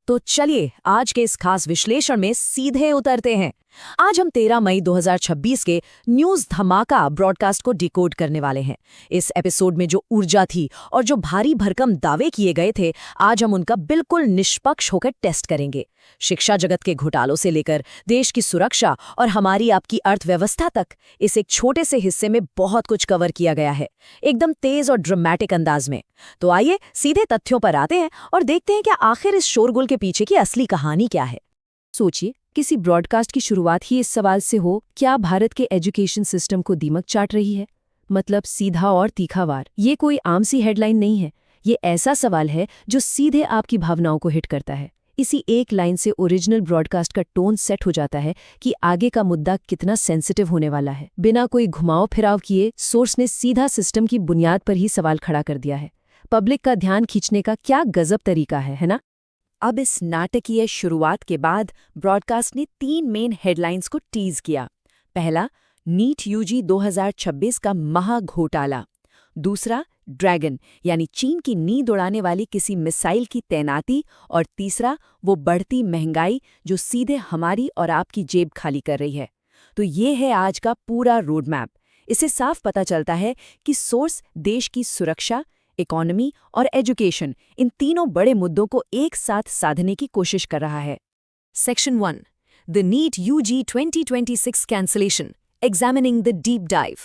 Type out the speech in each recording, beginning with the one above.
तो चलिए आज के इस खास विश्लेषण में सीधे उतरते हैं। आज हम 13 मई 2026 के न्यूज धमाका ब्रॉडकास्ट को डिकोड करने वाले हैं। इस एपिसोड में जो ऊर्जा थी और जो भारी भरकम दावे किए गए थे, आज हम उनका बिल्कुल निष्पक्ष होकर टेस्ट करेंगे। शिक्षा जगत के घोटालों से लेकर देश की सुरक्षा और हमारी आपकी अर्थव्यवस्था तक इस एक छोटे से हिस्से में बहुत कुछ कवर किया गया है, एकदम तेज और ड्रामेटिक अंदाज में। तो आइए सीधे तथ्यों पर आते हैं और देखते हैं कि आखिर इस शोरगुल के पीछे की असली कहानी क्या है। सोचिए, किसी ब्रॉडकास्ट की शुरुआत ही इस सवाल से हो, क्या भारत के एजुकेशन सिस्टम को दीमक चाट रही है? मतलब सीधा और तीखा वार। ये कोई आम सी हेडलाइन नहीं है, ये ऐसा सवाल है जो सीधे आपकी भावनाओं को हिट करता है। इसी एक लाइन से ओरिजिनल ब्रॉडकास्ट का टोन सेट हो जाता है कि आगे का मुद्दा कितना सेंसिटिव होने वाला है। बिना कोई घुमाव फिराव किए सोर्स ने सीधा सिस्टम की बुनियाद पर ही सवाल खड़ा कर दिया है। पब्लिक का ध्यान खींचने का क्या गजब तरीका है ना? अब इस नाटकीय शुरुआत के बाद ब्रॉडकास्ट ने 3 मेन हेडलाइंस को टीज किया। पहला, नीट यूजी 2026 का महाघोटाला। दूसरा, ड्रैगन यानी चीन की नींद उड़ाने वाली किसी मिसाइल की तैनाती। और तीसरा, वो बढ़ती महंगाई जो सीधे हमारी और आपकी जेब खाली कर रही है। तो ये है आज का पूरा रोड मैप। इससे साफ पता चलता है कि सोर्स देश की सुरक्षा, इकोनॉमी और एजुकेशन, इन तीनों बड़े मुद्दों को एक साथ साधने की कोशिश कर रहा है। Section 1, the NEET UG 2026 cancellation, examining the deep dive.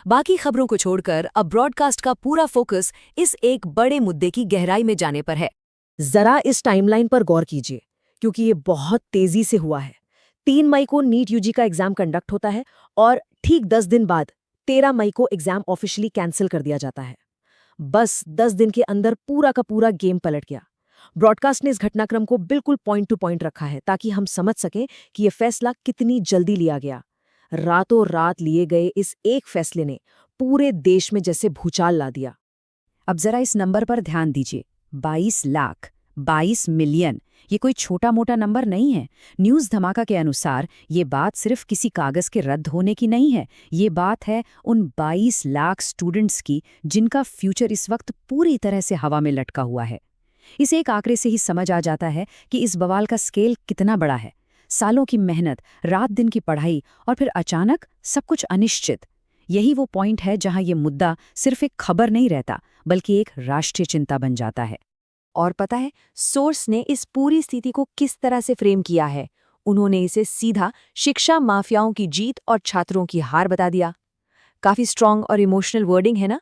बाकी खबरों को छोड़कर अब ब्रॉडकास्ट का पूरा फोकस इस एक बड़े मुद्दे की गहराई में जाने पर है। जरा इस टाइमलाइन पर गौर कीजिए, क्योंकि ये बहुत तेजी से हुआ है। 3 मई को नीट यूजी का एग्जाम कंडक्ट होता है और ठीक 10 दिन बाद 13 मई को एग्जाम ऑफिशियली कैंसिल कर दिया जाता है। बस 10 दिन के अंदर पूरा का पूरा गेम पलट गया। ब्रॉडकास्ट ने इस घटनाक्रम को बिल्कुल पॉइंट टू पॉइंट रखा है ताकि हम समझ सकें कि यह फैसला कितनी जल्दी लिया गया। रातों रात लिए गए इस एक फैसले ने पूरे देश में जैसे भूचाल ला दिया। अब जरा इस नंबर पर ध्यान दीजिए, 22 लाख, 22 मिलियन। ये कोई छोटा मोटा नंबर नहीं है। न्यूज़ धमाका के अनुसार ये बात सिर्फ किसी कागज़ के रद्द होने की नहीं है, ये बात है उन 22 लाख स्टूडेंट्स की जिनका फ्यूचर इस वक्त पूरी तरह से हवा में लटका हुआ है। इस एक आंकड़े से ही समझ आ जाता है कि इस बवाल का स्केल कितना बड़ा है। सालों की मेहनत, रात दिन की पढ़ाई और फिर अचानक सब कुछ अनिश्चित। यही वो पॉइंट है जहां ये मुद्दा सिर्फ एक खबर नहीं रहता, बल्कि एक राष्ट्रीय चिंता बन जाता है। और पता है सोर्स ने इस पूरी स्थिति को किस तरह से फ्रेम किया है? उन्होंने इसे सीधा शिक्षा माफियाओं की जीत और छात्रों की हार बता दिया। काफी स्ट्रॉन्ग और इमोशनल वर्डिंग है ना?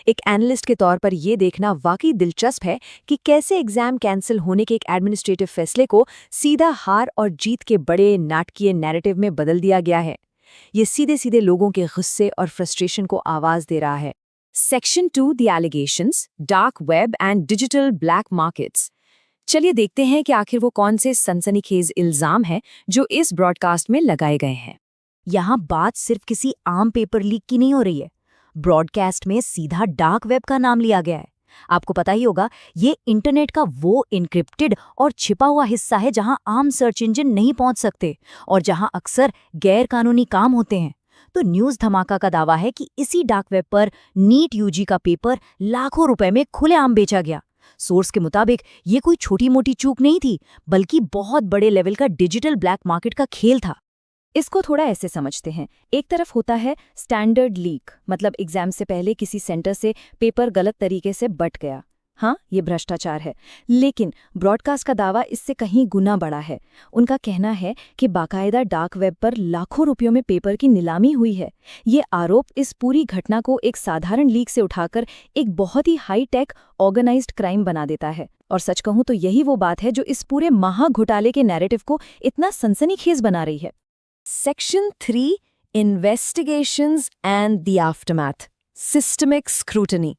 एक एनालिस्ट के तौर पर यह देखना वाकई दिलचस्प है कि कैसे एग्जाम कैंसिल होने के एक एडमिनिस्ट्रेटिव फैसले को सीधा हार और जीत के बड़े नाटकीय नैरेटिव में बदल दिया गया है। ये सीधे सीधे लोगों के गुस्से और फ्रस्ट्रेशन को आवाज दे रहा है। Section 2, the allegations, dark web and digital black markets. चलिए देखते हैं कि आखिर वो कौन से सनसनीखेज इल्जाम हैं जो इस ब्रॉडकास्ट में लगाए गए हैं। यहाँ बात सिर्फ किसी आम पेपर लीक की नहीं हो रही है। ब्रॉडकास्ट में सीधा डार्क वेब का नाम लिया गया है। आपको पता ही होगा, ये इंटरनेट का वो इनक्रिप्टेड और छिपा हुआ हिस्सा है जहां आम सर्च इंजन नहीं पहुंच सकते और जहां अक्सर गैर कानूनी काम होते हैं। तो न्यूज़ धमाका का दावा है कि इसी डार्क वेब पर नीट यूजी का पेपर लाखों रुपए में खुलेआम बेचा गया। सोर्स के मुताबिक ये कोई छोटी मोटी चूक नहीं थी, बल्कि बहुत बड़े लेवल का डिजिटल ब्लैक मार्केट का खेल था। इसको थोड़ा ऐसे समझते हैं, एक तरफ होता है स्टैंडर्ड लीक, मतलब एग्जाम से पहले किसी सेंटर से पेपर गलत तरीके से बट गया। हाँ, ये भ्रष्टाचार है। लेकिन ब्रॉडकास्ट का दावा इससे कहीं गुना बड़ा है। उनका कहना है कि बाकायदा डार्क वेब पर लाखों रुपयों में पेपर की नीलामी हुई है। ये आरोप इस पूरी घटना को एक साधारण लीक से उठाकर एक बहुत ही हाई टेक ऑर्गेनाइज्ड क्राइम बना देता है। और सच कहूं तो यही वो बात है जो इस पूरे महाघोटाले के नैरेटिव को इतना सनसनीखेज बना रही है। Section 3, investigations and the aftermath, systemic scrutiny.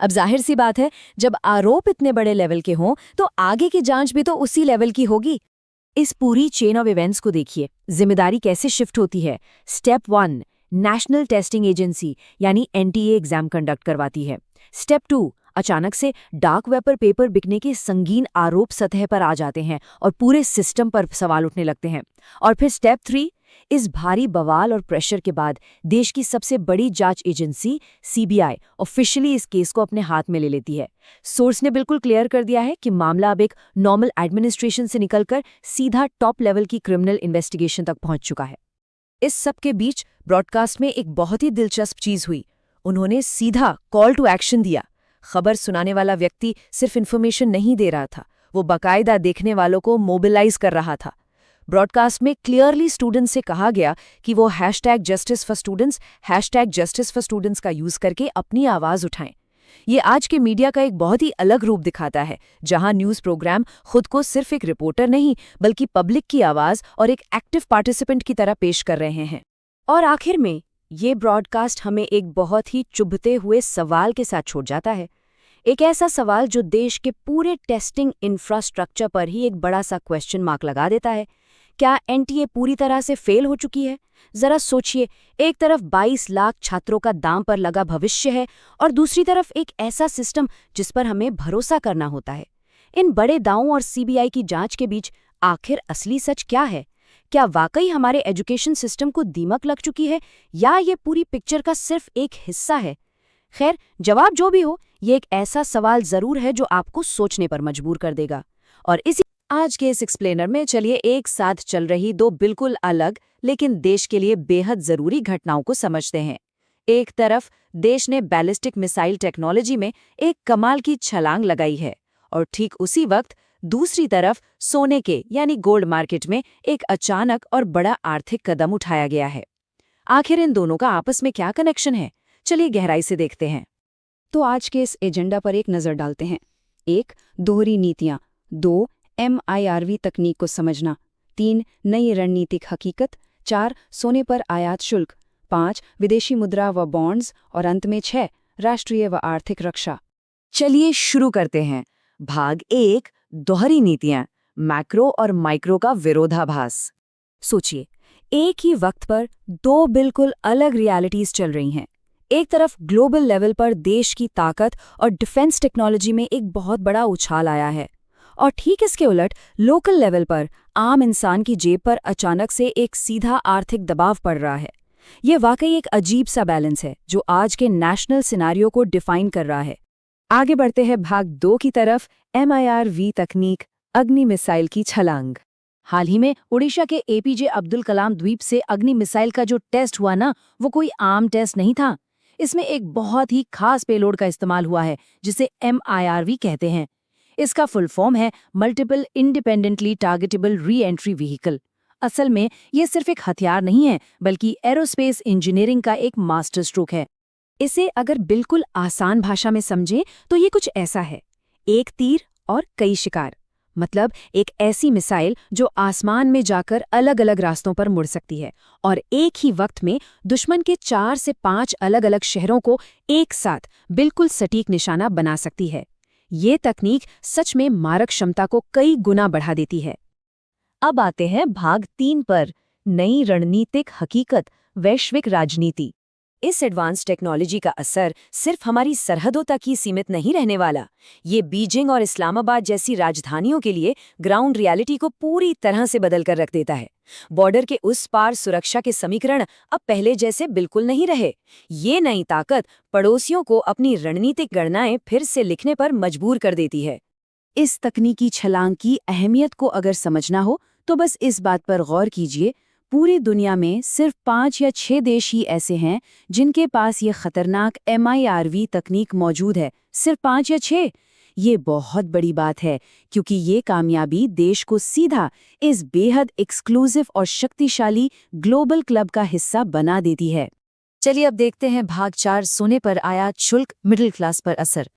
अब जाहिर सी बात है, जब आरोप इतने बड़े लेवल के हों तो आगे की जांच भी तो उसी लेवल की होगी। इस पूरी चेन ऑफ इवेंट्स को देखिए, जिम्मेदारी कैसे शिफ्ट होती है। स्टेप 1, नेशनल टेस्टिंग एजेंसी यानी एनटीए एग्जाम कंडक्ट करवाती है। स्टेप 2, अचानक से डार्क वेब पर पेपर बिकने के संगीन आरोप सतह पर आ जाते हैं और पूरे सिस्टम पर सवाल उठने लगते हैं। और फिर स्टेप 3, इस भारी बवाल और प्रेशर के बाद देश की सबसे बड़ी जांच एजेंसी सीबीआई ऑफिशियली इस केस को अपने हाथ में ले लेती है। सोर्स ने बिल्कुल क्लियर कर दिया है कि मामला अब एक नॉर्मल एडमिनिस्ट्रेशन से निकलकर सीधा टॉप लेवल की क्रिमिनल इन्वेस्टिगेशन तक पहुंच चुका है। इस सब के बीच ब्रॉडकास्ट में एक बहुत ही दिलचस्प चीज हुई। उन्होंने सीधा कॉल टू एक्शन दिया। खबर सुनाने वाला व्यक्ति सिर्फ इन्फॉर्मेशन नहीं दे रहा था, वो बाकायदा देखने वालों को मोबिलाइज कर रहा था। ब्रॉडकास्ट में क्लियरली स्टूडेंट्स से कहा गया कि वो #Justice for Students, #Justice for Students का यूज करके अपनी आवाज उठाएं। ये आज के मीडिया का एक बहुत ही अलग रूप दिखाता है, जहां न्यूज प्रोग्राम खुद को सिर्फ एक रिपोर्टर नहीं बल्कि पब्लिक की आवाज और एक एक्टिव पार्टिसिपेंट की तरह पेश कर रहे हैं। और आखिर में ये ब्रॉडकास्ट हमें एक बहुत ही चुभते हुए सवाल के साथ छोड़ जाता है। एक ऐसा सवाल जो देश के पूरे टेस्टिंग इंफ्रास्ट्रक्चर पर ही एक बड़ा सा क्वेश्चन मार्क लगा देता है। क्या एनटीए पूरी तरह से फेल हो चुकी है? जरा सोचिए, एक तरफ 22 लाख छात्रों का दांव पर लगा भविष्य है और दूसरी तरफ एक ऐसा सिस्टम जिस पर हमें भरोसा करना होता है। इन बड़े दावों और सीबीआई की जांच के बीच आखिर असली सच क्या है? क्या वाकई हमारे एजुकेशन सिस्टम को दीमक लग चुकी है या ये पूरी पिक्चर का सिर्फ एक हिस्सा है? खैर, जवाब जो भी हो, ये एक ऐसा सवाल जरूर है जो आपको सोचने पर मजबूर कर देगा। और इसी आज के इस एक्सप्लेनर में चलिए एक साथ चल रही दो बिल्कुल अलग लेकिन देश के लिए बेहद जरूरी घटनाओं को समझते हैं। एक तरफ देश ने बैलिस्टिक मिसाइल टेक्नोलॉजी में एक कमाल की छलांग लगाई है और ठीक उसी वक्त दूसरी तरफ सोने के यानी गोल्ड मार्केट में एक अचानक और बड़ा आर्थिक कदम उठाया गया है। आखिर इन दोनों का आपस में क्या कनेक्शन है? चलिए गहराई से देखते हैं। तो आज के इस एजेंडा पर एक नज़र डालते हैं। 1. दोहरी नीतियाँ। 2. MIRV तकनीक को समझना। 3. नई रणनीतिक हकीकत। 4. सोने पर आयात शुल्क। 5. विदेशी मुद्रा व बॉन्ड्स और अंत में 6. राष्ट्रीय व आर्थिक रक्षा। चलिए शुरू करते हैं। भाग 1, दोहरी नीतियाँ, मैक्रो और माइक्रो का विरोधाभास। सोचिए, एक ही वक्त पर दो बिल्कुल अलग रियलिटीज चल रही हैं। एक तरफ ग्लोबल लेवल पर देश की ताकत और डिफेंस टेक्नोलॉजी में एक बहुत बड़ा उछाल आया है, और ठीक इसके उलट लोकल लेवल पर आम इंसान की जेब पर अचानक से एक सीधा आर्थिक दबाव पड़ रहा है। ये वाकई एक अजीब सा बैलेंस है जो आज के नेशनल सिनारियो को डिफाइन कर रहा है। आगे बढ़ते हैं भाग 2 की तरफ, MIRV तकनीक, अग्नि मिसाइल की छलांग। हाल ही में ओडिशा के APJ अब्दुल कलाम द्वीप से अग्नि मिसाइल का जो टेस्ट हुआ ना, वो कोई आम टेस्ट नहीं था। इसमें एक बहुत ही खास पेलोड का इस्तेमाल हुआ है जिसे MIRV कहते हैं। इसका फुल फॉर्म है multiple independently targetable re entry vehicle. असल में ये सिर्फ एक हथियार नहीं है बल्कि एरोस्पेस इंजीनियरिंग का एक मास्टर स्ट्रोक है। इसे अगर बिल्कुल आसान भाषा में समझें तो ये कुछ ऐसा है, एक तीर और कई शिकार। मतलब एक ऐसी मिसाइल जो आसमान में जाकर अलग अलग रास्तों पर मुड़ सकती है और एक ही वक्त में दुश्मन के 4 से 5 अलग अलग शहरों को एक साथ बिल्कुल सटीक निशाना बना सकती है। ये तकनीक सच में मारक क्षमता को कई गुना बढ़ा देती है। अब आते हैं भाग 3 पर, नई रणनीतिक हकीकत, वैश्विक राजनीति। इस एडवांस टेक्नोलॉजी का असर सिर्फ हमारी सरहदों तक ही सीमित नहीं रहने वाला। ये बीजिंग और इस्लामाबाद जैसी राजधानियों के लिए ग्राउंड रियलिटी को पूरी तरह से बदल कर रख देता है। बॉर्डर के उस पार सुरक्षा के समीकरण अब पहले जैसे बिल्कुल नहीं रहे। ये नई ताकत पड़ोसियों को अपनी रणनीतिक गणनाएं फिर से लिखने पर मजबूर कर देती है। इस तकनीकी छलांग की अहमियत को अगर समझना हो तो बस इस बात पर गौर कीजिए, पूरी दुनिया में सिर्फ 5 या 6 देश ही ऐसे हैं जिनके पास ये खतरनाक MIRV तकनीक मौजूद है। सिर्फ 5 या 6। ये बहुत बड़ी बात है क्योंकि ये कामयाबी देश को सीधा इस बेहद एक्सक्लूसिव और शक्तिशाली ग्लोबल क्लब का हिस्सा बना देती है। चलिए अब देखते हैं भाग 4, सोने पर आयात शुल्क, मिडिल क्लास पर असर।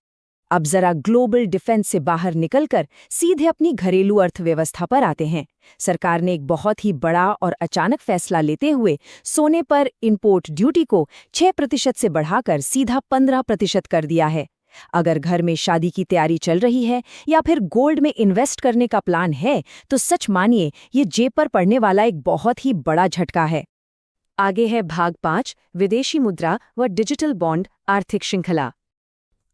अब जरा ग्लोबल डिफेंस से बाहर निकलकर सीधे अपनी घरेलू अर्थव्यवस्था पर आते हैं। सरकार ने एक बहुत ही बड़ा और अचानक फैसला लेते हुए सोने पर इंपोर्ट ड्यूटी को 6% से बढ़ाकर सीधा 15% कर दिया है। अगर घर में शादी की तैयारी चल रही है या फिर गोल्ड में इन्वेस्ट करने का प्लान है तो सच मानिए ये जेब पर पड़ने वाला एक बहुत ही बड़ा झटका है। आगे है भाग 5, विदेशी मुद्रा व डिजिटल बॉन्ड, आर्थिक श्रृंखला।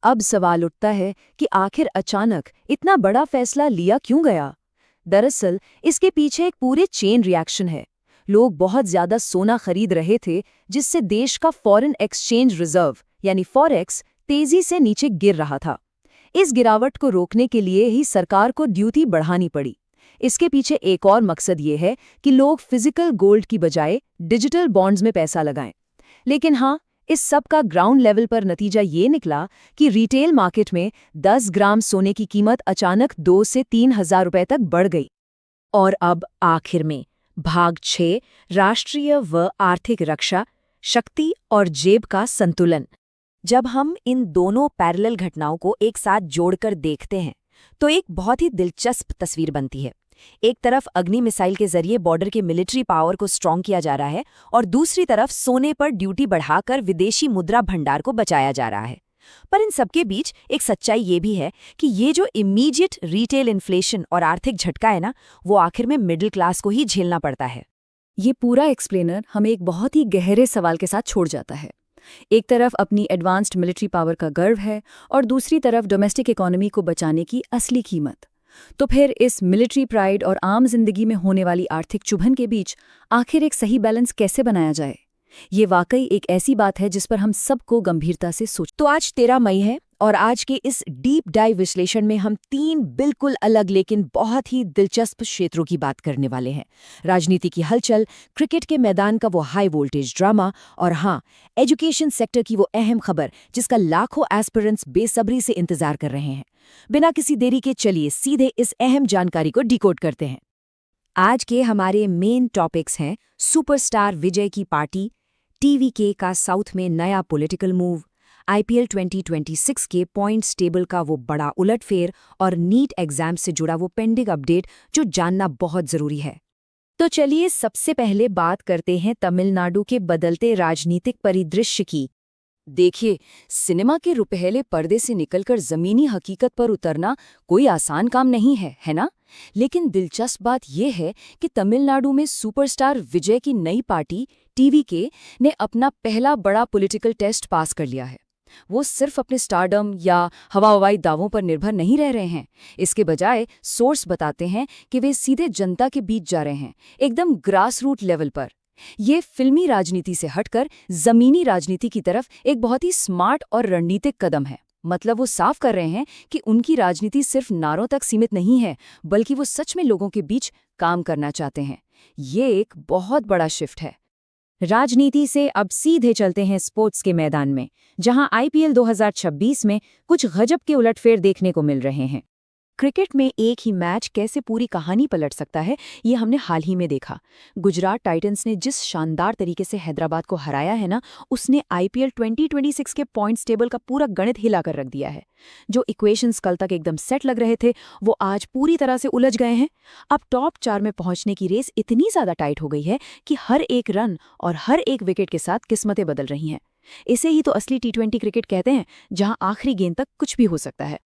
अब सवाल उठता है कि आखिर अचानक इतना बड़ा फैसला लिया क्यों गया? दरअसल इसके पीछे एक पूरे चेन रिएक्शन है। लोग बहुत ज्यादा सोना खरीद रहे थे, जिससे देश का फॉरेन एक्सचेंज रिजर्व यानी फॉरेक्स तेजी से नीचे गिर रहा था। इस गिरावट को रोकने के लिए ही सरकार को ड्यूटी बढ़ानी पड़ी। इसके पीछे एक और मकसद ये है कि लोग फिजिकल गोल्ड की बजाय डिजिटल बॉन्ड्स में पैसा लगाएं। लेकिन हाँ, इस सब का ग्राउंड लेवल पर नतीजा ये निकला कि रिटेल मार्केट में 10 ग्राम सोने की कीमत अचानक 2 से 3 हजार रुपए तक बढ़ गई। और अब आखिर में भाग 6, राष्ट्रीय व आर्थिक रक्षा, शक्ति और जेब का संतुलन। जब हम इन दोनों पैरेलल घटनाओं को एक साथ जोड़कर देखते हैं तो एक बहुत ही दिलचस्प तस्वीर बनती है। एक तरफ अग्नि मिसाइल के जरिए बॉर्डर के मिलिट्री पावर को स्ट्रॉन्ग किया जा रहा है और दूसरी तरफ सोने पर ड्यूटी बढ़ाकर विदेशी मुद्रा भंडार को बचाया जा रहा है। पर इन सबके बीच एक सच्चाई ये भी है कि ये जो इमीडिएट रिटेल इन्फ्लेशन और आर्थिक झटका है ना, वो आखिर में मिडिल क्लास को ही झेलना पड़ता है। ये पूरा एक्सप्लेनर हमें एक बहुत ही गहरे सवाल के साथ छोड़ जाता है। एक तरफ अपनी एडवांस्ड मिलिट्री पावर का गर्व है और दूसरी तरफ डोमेस्टिक इकोनॉमी को बचाने की असली कीमत। तो फिर इस मिलिट्री प्राइड और आम जिंदगी में होने वाली आर्थिक चुभन के बीच आखिर एक सही बैलेंस कैसे बनाया जाए? ये वाकई एक ऐसी बात है जिस पर हम सबको गंभीरता से तो आज 13 मई है और आज के इस डीप डाइव विश्लेषण में हम 3 बिल्कुल अलग लेकिन बहुत ही दिलचस्प क्षेत्रों की बात करने वाले हैं। राजनीति की हलचल, क्रिकेट के मैदान का वो हाई वोल्टेज ड्रामा और हाँ, एजुकेशन सेक्टर की वो अहम खबर जिसका लाखों एस्पिरेंट्स बेसब्री से इंतजार कर रहे हैं। बिना किसी देरी के चलिए सीधे इस अहम जानकारी को डिकोड करते हैं। आज के हमारे मेन टॉपिक्स हैं सुपरस्टार विजय की पार्टी, टीवीके का साउथ में नया पॉलिटिकल मूव, आईपीएल 2026 के पॉइंट्स टेबल का वो बड़ा उलटफेर और नीट एग्जाम से जुड़ा वो पेंडिंग अपडेट जो जानना बहुत जरूरी है। तो चलिए सबसे पहले बात करते हैं तमिलनाडु के बदलते राजनीतिक परिदृश्य की। देखिए, सिनेमा के रुपहले पर्दे से निकलकर जमीनी हकीकत पर उतरना कोई आसान काम नहीं है, है ना? लेकिन दिलचस्प बात यह है कि तमिलनाडु में सुपरस्टार विजय की नई पार्टी टीवीके ने अपना पहला बड़ा पॉलिटिकल टेस्ट पास कर लिया है। वो सिर्फ अपने स्टारडम या हवाई दावों पर निर्भर नहीं रह रहे हैं। इसके बजाय सोर्स बताते हैं कि वे सीधे जनता के बीच जा रहे हैं, एकदम ग्रास रूट लेवल पर। ये फिल्मी राजनीति से हटकर जमीनी राजनीति की तरफ एक बहुत ही स्मार्ट और रणनीतिक कदम है। मतलब वो साफ कर रहे हैं कि उनकी राजनीति सिर्फ नारों तक सीमित नहीं है, बल्कि वो सच में लोगों के बीच काम करना चाहते हैं। ये एक बहुत बड़ा शिफ्ट है। राजनीति से अब सीधे चलते हैं स्पोर्ट्स के मैदान में, जहां आईपीएल 2026 में कुछ गजब के उलटफेर देखने को मिल रहे हैं। क्रिकेट में एक ही मैच कैसे पूरी कहानी पलट सकता है, ये हमने हाल ही में देखा। गुजरात टाइटंस ने जिस शानदार तरीके से हैदराबाद को हराया है ना, उसने आईपीएल 2026 के पॉइंट्स टेबल का पूरा गणित हिला कर रख दिया है। जो इक्वेशंस कल तक एकदम सेट लग रहे थे, वो आज पूरी तरह से उलझ गए हैं। अब टॉप 4 में पहुंचने की रेस इतनी ज्यादा टाइट हो गई है कि हर एक रन और हर एक विकेट के साथ किस्मतें बदल रही हैं। इसे ही तो असली T20 क्रिकेट कहते हैं, जहां आखिरी गेंद तक कुछ भी हो सकता है।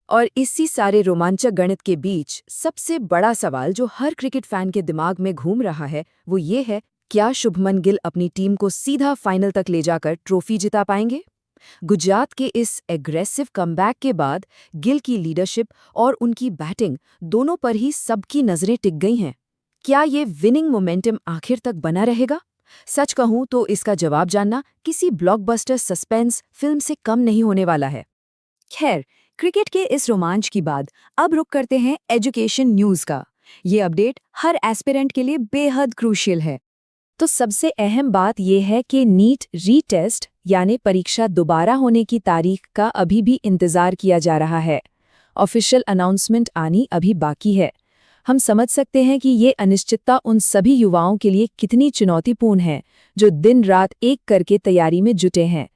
और इसी सारे रोमांचक गणित के बीच सबसे बड़ा सवाल जो हर क्रिकेट फैन के दिमाग में घूम रहा है, वो ये है, क्या शुभमन गिल अपनी टीम को सीधा फाइनल तक ले जाकर ट्रॉफी जिता पाएंगे? गुजरात के इस एग्रेसिव कमबैक के बाद गिल की लीडरशिप और उनकी बैटिंग दोनों पर ही सबकी नजरें टिक गई हैं। क्या ये विनिंग मोमेंटम आखिर तक बना रहेगा? सच कहूं तो इसका जवाब जानना किसी ब्लॉकबस्टर सस्पेंस फिल्म से कम नहीं होने वाला है। खैर, क्रिकेट के इस रोमांच की बाद अब रुक करते हैं एजुकेशन न्यूज़ का। ये अपडेट हर एस्पिरेंट के लिए बेहद क्रूशियल है। तो सबसे अहम बात यह है कि नीट रीटेस्ट यानी परीक्षा दोबारा होने की तारीख का अभी भी इंतजार किया जा रहा है। ऑफिशियल अनाउंसमेंट आनी अभी बाकी है। हम समझ सकते हैं कि ये अनिश्चितता उन सभी युवाओं के लिए कितनी चुनौतीपूर्ण है जो दिन रात एक करके तैयारी में जुटे हैं।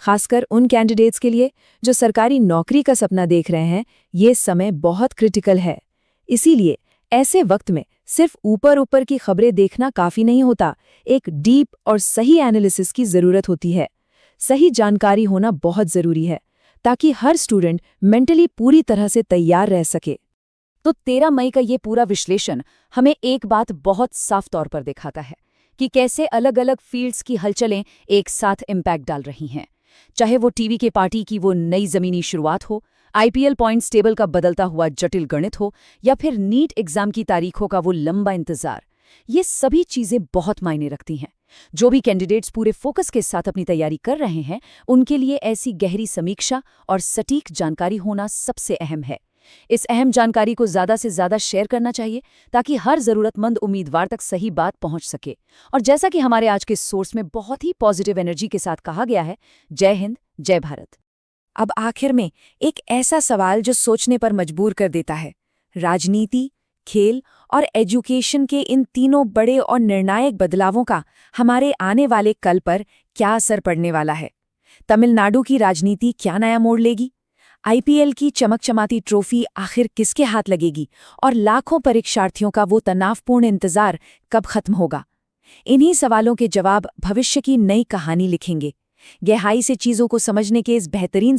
खासकर उन कैंडिडेट्स के लिए जो सरकारी नौकरी का सपना देख रहे हैं, ये समय बहुत क्रिटिकल है। इसीलिए ऐसे वक्त में सिर्फ ऊपर ऊपर की खबरें देखना काफी नहीं होता, एक डीप और सही एनालिसिस की जरूरत होती है। सही जानकारी होना बहुत जरूरी है ताकि हर स्टूडेंट मेंटली पूरी तरह से तैयार रह सके। तो 13 मई का ये पूरा विश्लेषण हमें एक बात बहुत साफ तौर पर दिखाता है कि कैसे अलग अलग फील्ड्स की हलचलें एक साथ इम्पैक्ट डाल रही हैं। चाहे वो टीवी के पार्टी की वो नई जमीनी शुरुआत हो, आईपीएल पॉइंट्स टेबल का बदलता हुआ जटिल गणित हो, या फिर नीट एग्जाम की तारीखों का वो लंबा इंतजार। ये सभी चीजें बहुत मायने रखती हैं। जो भी कैंडिडेट्स पूरे फोकस के साथ अपनी तैयारी कर रहे हैं, उनके लिए ऐसी गहरी समीक्षा और सटीक जानकारी होना सबसे अहम है। इस अहम जानकारी को ज़्यादा से ज़्यादा शेयर करना चाहिए ताकि हर ज़रूरतमंद उम्मीदवार तक सही बात पहुंच सके। और जैसा कि हमारे आज के सोर्स में बहुत ही पॉजिटिव एनर्जी के साथ कहा गया है, जय हिंद, जय भारत। अब आखिर में एक ऐसा सवाल जो सोचने पर मजबूर कर देता है। राजनीति, खेल और एजुकेशन के इन तीनों बड़े और निर्णायक बदलावों का हमारे आने वाले कल पर क्या असर पड़ने वाला है? तमिलनाडु की राजनीति क्या नया मोड़ लेगी? आईपीएल की चमकचमाती ट्रॉफी आखिर किसके हाथ लगेगी? और लाखों परीक्षार्थियों का वो तनावपूर्ण इंतजार कब खत्म होगा? इन्हीं सवालों के जवाब भविष्य की नई कहानी लिखेंगे। गहराई से चीजों को समझने के इस बेहतरीन